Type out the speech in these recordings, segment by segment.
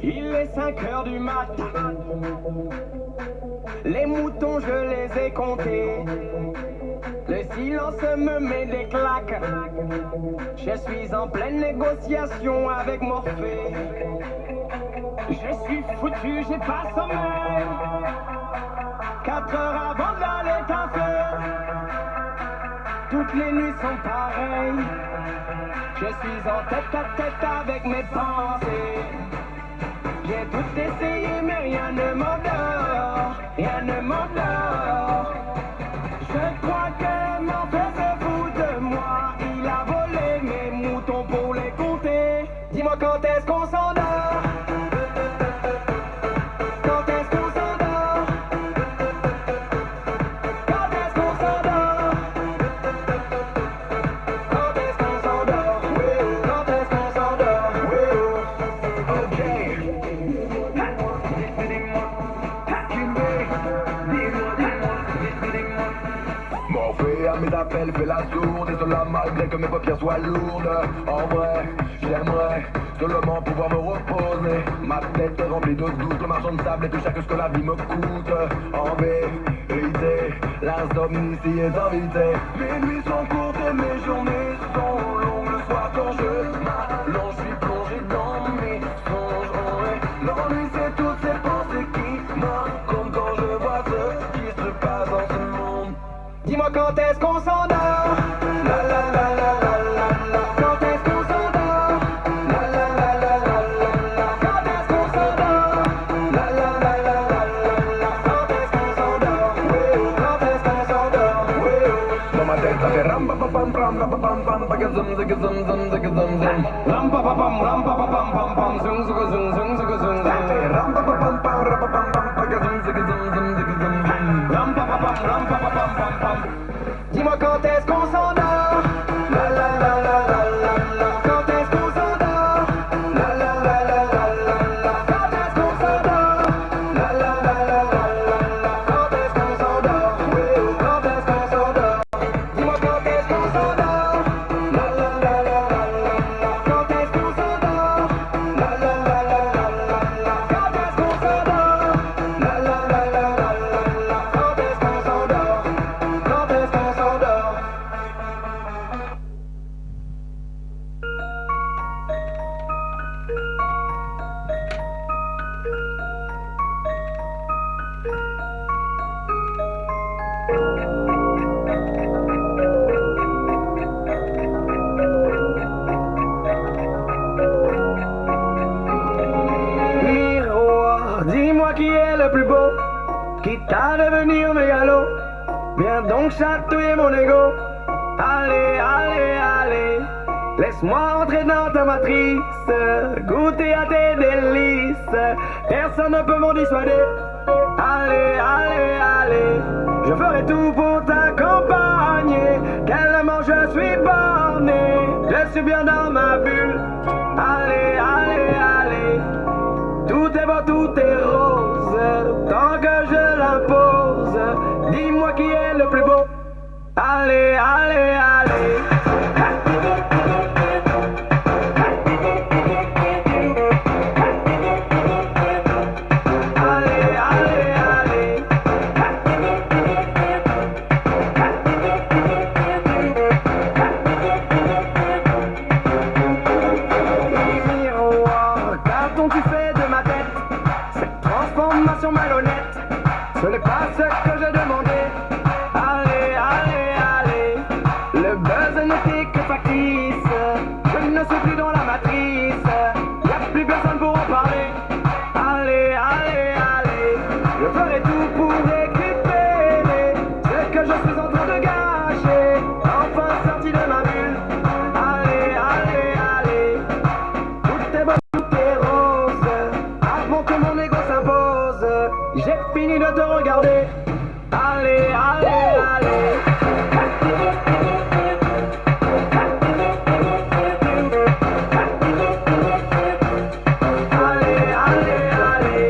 Il est 5 heures du matin. Les moutons, je les ai comptés. Le silence me met des claques. Je suis en pleine négociation avec Morphée. Je suis foutu, j'ai pas sommeil. 4 heures avant d'aller taffer. Toutes les nuits sont pareilles. Je suis en tête à tête avec mes pensées. J'ai tout essayé mais rien ne m'endort. Rien ne m'endort. Je crois que mon frère se fout de moi. Il a volé mes moutons pour les compter. Dis-moi quand est-ce qu'on s'endort? Quand est-ce qu'on s'endort? Quand est-ce qu'on s'endort? Quand est-ce qu'on s'endort? Quand est-ce qu'on s'endort? Ok. Morphée à mes appels fait la sourde. Et cela malgré que mes paupières soient lourdes. En vrai, j'aimerais seulement pouvoir me reposer. Ma tête est remplie de doutes, le marchand de sable est tout cher que ce que la vie me coûte. En vérité, l'insomnie s'y est invitée. Mes nuits sont courtes et mes journées sont longues. Le soir quand je m'allonge, je suis plongé dans mes songes. L'ennui c'est toutes ces pensées qui m'incombent quand je vois ce qui se passe dans ce monde. Dis-moi quand est-ce qu'on s'endort? La la la la la la la. Quand est-ce qu'on s'endort? La la la la la la la. Quand est-ce qu'on s'endort? La la la la la la la. Quand est-ce qu'on s'endort? Quand est-ce qu'on s'endort? Dans ma tête ça fait ram pa pa pam pam pa pa pam pam pa zum zum zum zum zum. Ram pa pa pam pam pam zum zum zum zum zum. Ça fait ram pa pa pam pam pa zum zum zum. Ram pa pam pam. Dis-moi quand est-ce qu'on s'endort? La la la la la la la. Quand est-ce qu'on s'endort? La la la la la la la. Quand est-ce qu'on s'endort? La la la la la la la. Quand est-ce qu'on s'endort? Quand est-ce qu'on s'endort? Dis-moi quand est-ce qu'on s'endort? La la la la la la la. Quand est-ce qu'on s'endort? La la la la la la la. Quand est-ce qu'on s'endort? La la la la la la la. Quand est-ce qu'on s'endort? Quand est-ce qu'on s'endort? Miroir, dis-moi qui est le plus beau, quitte à devenir mégalo. Viens donc chatouiller mon ego. Allez, allez, allez. Laisse-moi entrer dans ta matrice, goûter à tes délices. Personne ne peut m'en dissuader. Allez, allez, allez. Je ferai tout pour t'accompagner. Tellement je suis borné. Je suis bien dans ma bulle. Allez, allez, allez. Tout est beau, tout est rose. Tant que je l'impose. Dis-moi qui est le plus beau. Allez, allez, allez. Allez, allez, allez. Miroir, qu'as-tu fait de ma tête? Cette transformation malhonnête, ce n'est pas ce que je demandais. Allez, allez, allez. Le buzz n'était que factice. Je ne suis plus dans la matrice. Y'a plus personne pour en parler. Allez, allez, allez. Je ferai tout pour récupérer ce que je suis en train de gâcher. Enfin sorti de ma bulle. Allez, allez, allez. Tout est beau, tout est rose. Avant que mon ego s'impose, j'ai fini de te regarder. Allez, allez, allez. Allez, allez, allez.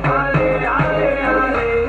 Allez, allez, allez.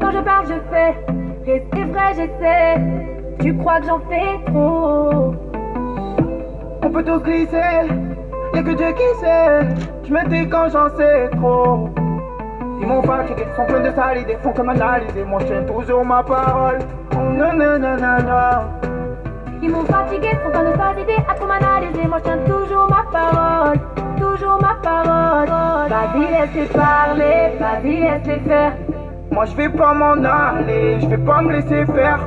Quand je parle, je fais. Rester vrai, j'essaie. Tu crois que j'en fais trop? On peut tous glisser, y'a que Dieu qui sait. Je me dis quand j'en sais trop. Ils m'ont fatigué, sont pleins de sales idées, font que m'analyser. Moi je tiens toujours ma parole. Oh non non non non non. Ils m'ont fatigué, sont pleins de sales idées, à trop m'analyser. Moi je tiens toujours ma parole. Toujours ma parole. Vas-y, laisse-les parler, vas-y, laisse-les faire. Moi je vais pas m'en aller, je vais pas me laisser faire.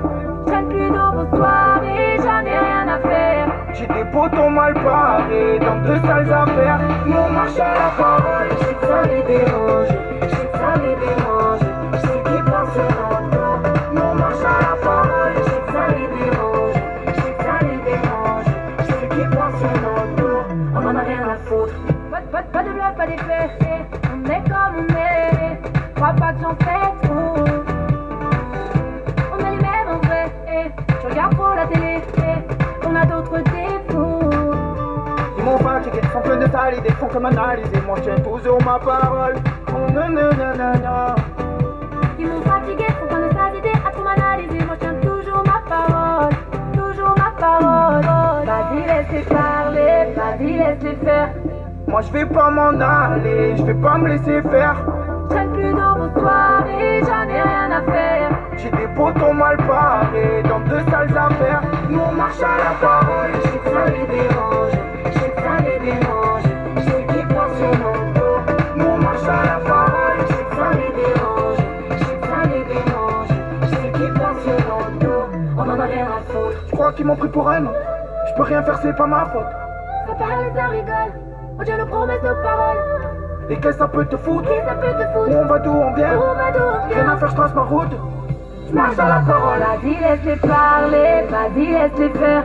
Je traîne plus dans vos soirées, j'en ai rien à faire. J'ai des potons mal parés dans de sales affaires. Nous on marche à la parole, je sais que ça les dérange, je sais que ça les dérange, je sais qu'ils pensent sur notre dos. Nous on marche à la parole, je sais que ça les dérange, je sais que ça les dérange, je sais qu'ils pensent sur notre dos. On en a rien à foutre. Pas de bluff, pas d'effet. On est comme on est. Crois pas que j'en fais trop. On est les mêmes en vrai. Je regarde trop la télé. On a d'autres défauts. Ils m'ont fatigué, sont pleins de sales idées, font que m'analyser. Moi je tiens toujours ma parole. Oh non non non non non. Ils m'ont fatigué, sont pleins de sales idées, à trop m'analyser. Moi je tiens toujours ma parole. Toujours ma parole. Vas-y, laisse-les parler. Vas-y, laisse-les faire. Moi je vais pas m'en aller, je vais pas me laisser faire. Je traîne plus dans vos soirées, j'en ai rien à faire. J'ai des potons mal parés dans de sales affaires. Nous on marche à la parole, je sais que ça les dérange, je sais que ça les dérange, je sais qu'ils pensent sur notre dos. Nous on marche à la parole, je sais que ça les dérange, je sais que ça les dérange, je sais qu'ils pensent sur notre dos. On en a rien à foutre. Je crois qu'ils m'ont pris pour un autre, je peux rien faire, c'est pas ma faute. Ça parle, ça rigole. On tient nos promesses, nos paroles. Et qu'est-ce que ça peut te foutre? Qui ça peut te Où foutre? on va, d'où on vient? Où on va, d'où on Rien vient? à faire, je trace ma route. Je marche à la parole. Vas-y, laisse-les parler, vas-y, laisse-les faire.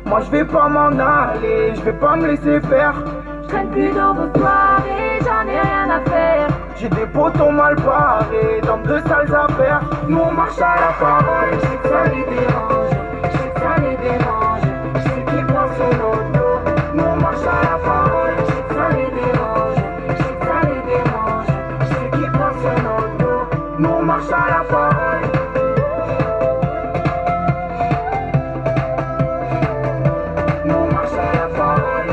Moi je vais pas m'en aller, je vais pas me laisser faire. Je traîne plus dans vos soirées, j'en ai rien à faire. J'ai des potons mal parés dans de sales affaires. Nous on marche à la parole, je sais que ça les dérange, je sais que ça les dérange, je sais qu'ils pensent sur notre dos. Nous on marche à la parole, je sais que ça les dérange, je sais que ça les dérange, je sais qu'ils pensent sur notre dos. Nous on marche à la parole. Nous on marche à la parole.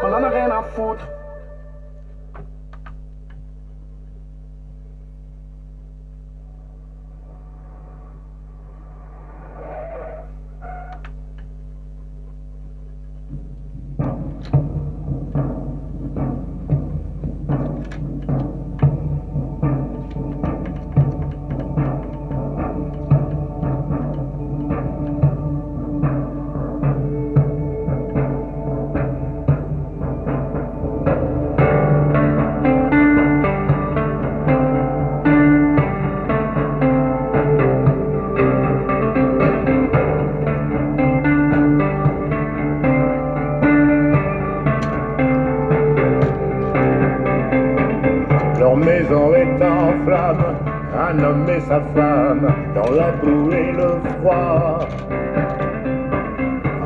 On en a rien à foutre. Leur maison est en flammes, un homme et sa femme, dans la boue et le froid.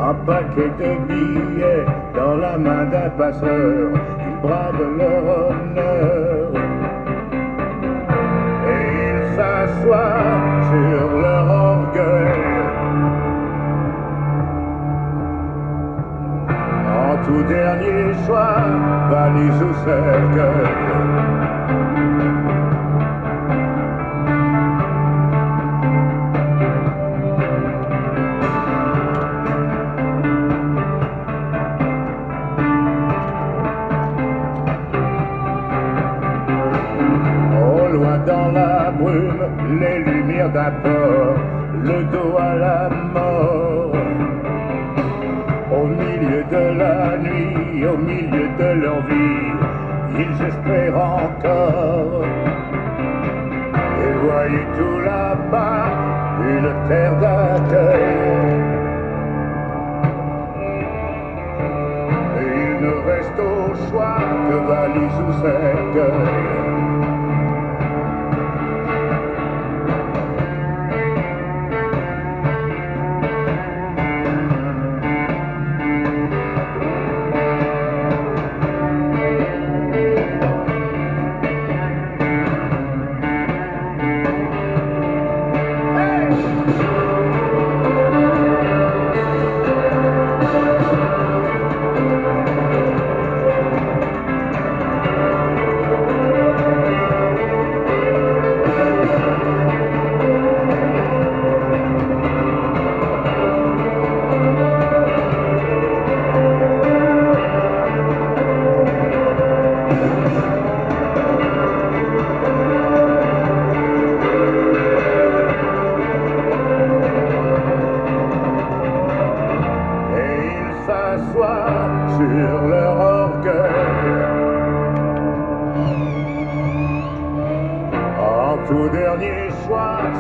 Un paquet de billets dans la main d'un passeur, ils bradent leur honneur. Et ils s'assoient sur leur orgueil. En tout dernier choix, valise ou cercueil. Au loin dans la brume, les lumières d'un port, le dos à la mort. Au milieu de la nuit, au milieu de leur vie, ils espèrent encore. Et voyez tout là-bas, une terre d'accueil. Et il ne reste au choix que valise ou cercueil.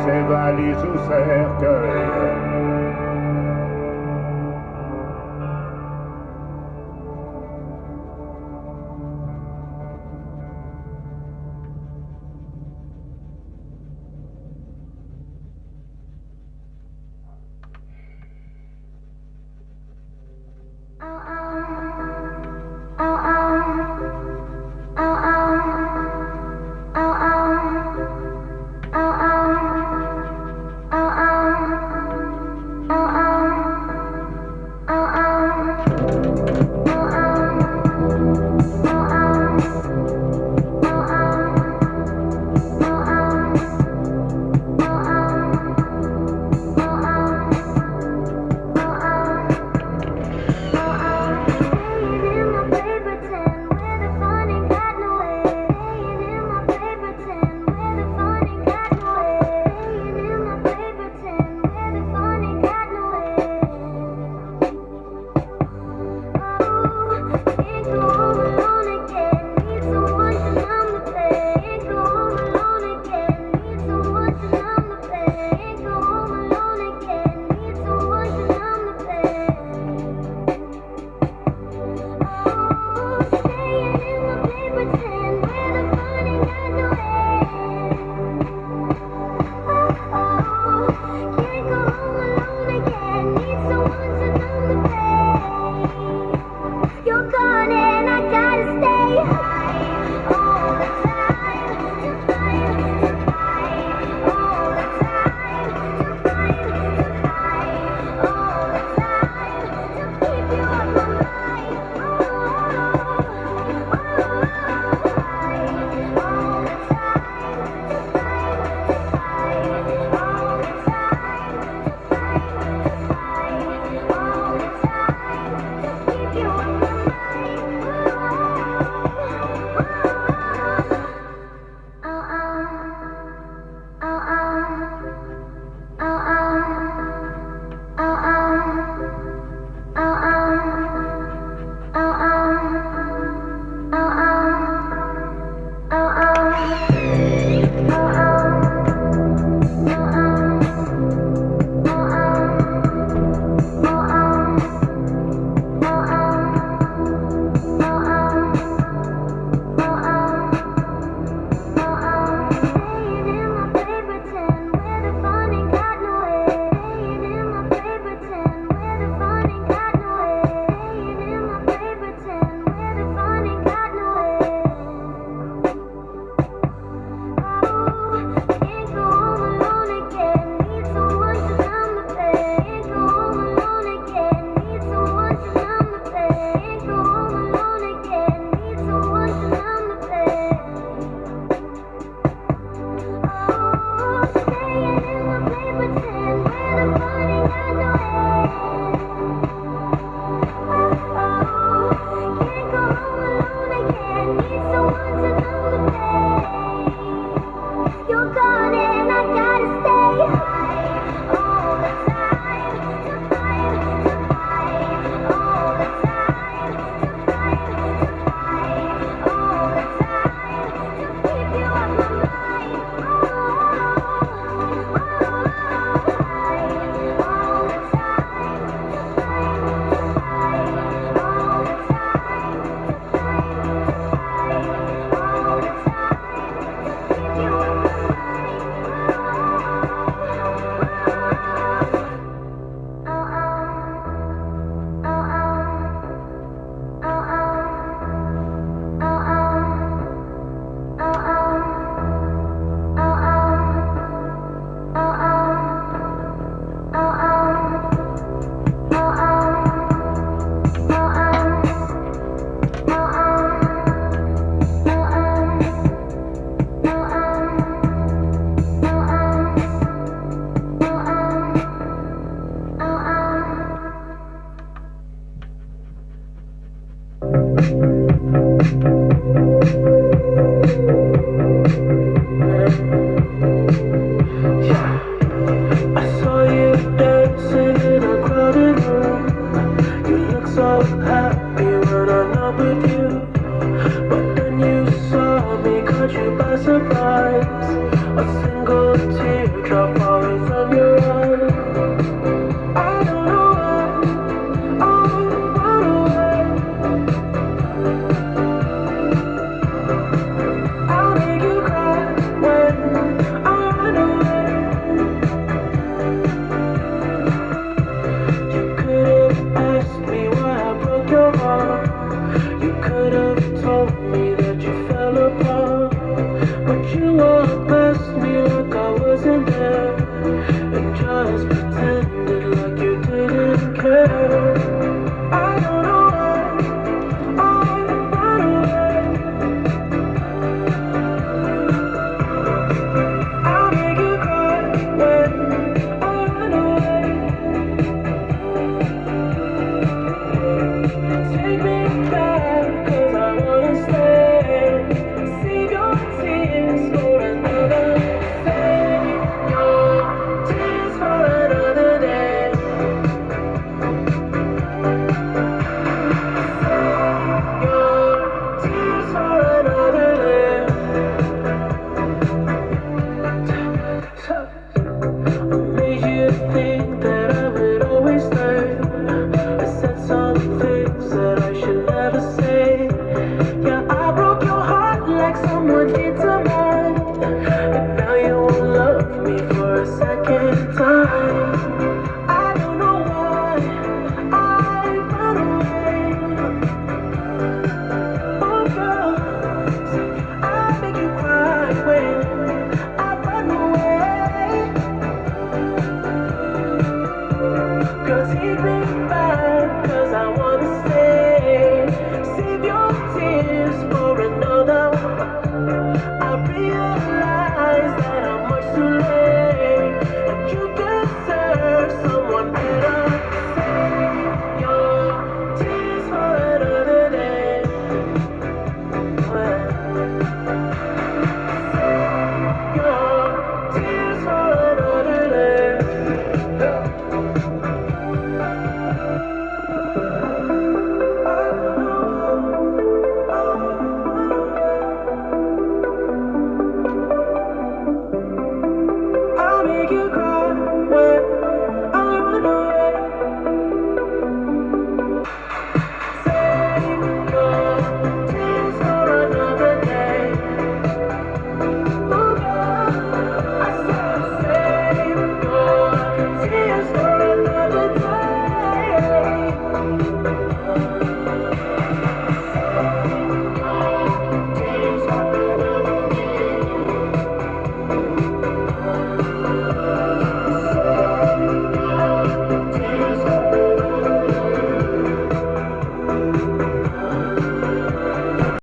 ses valises au cercueil. so happy when I'm not with you. But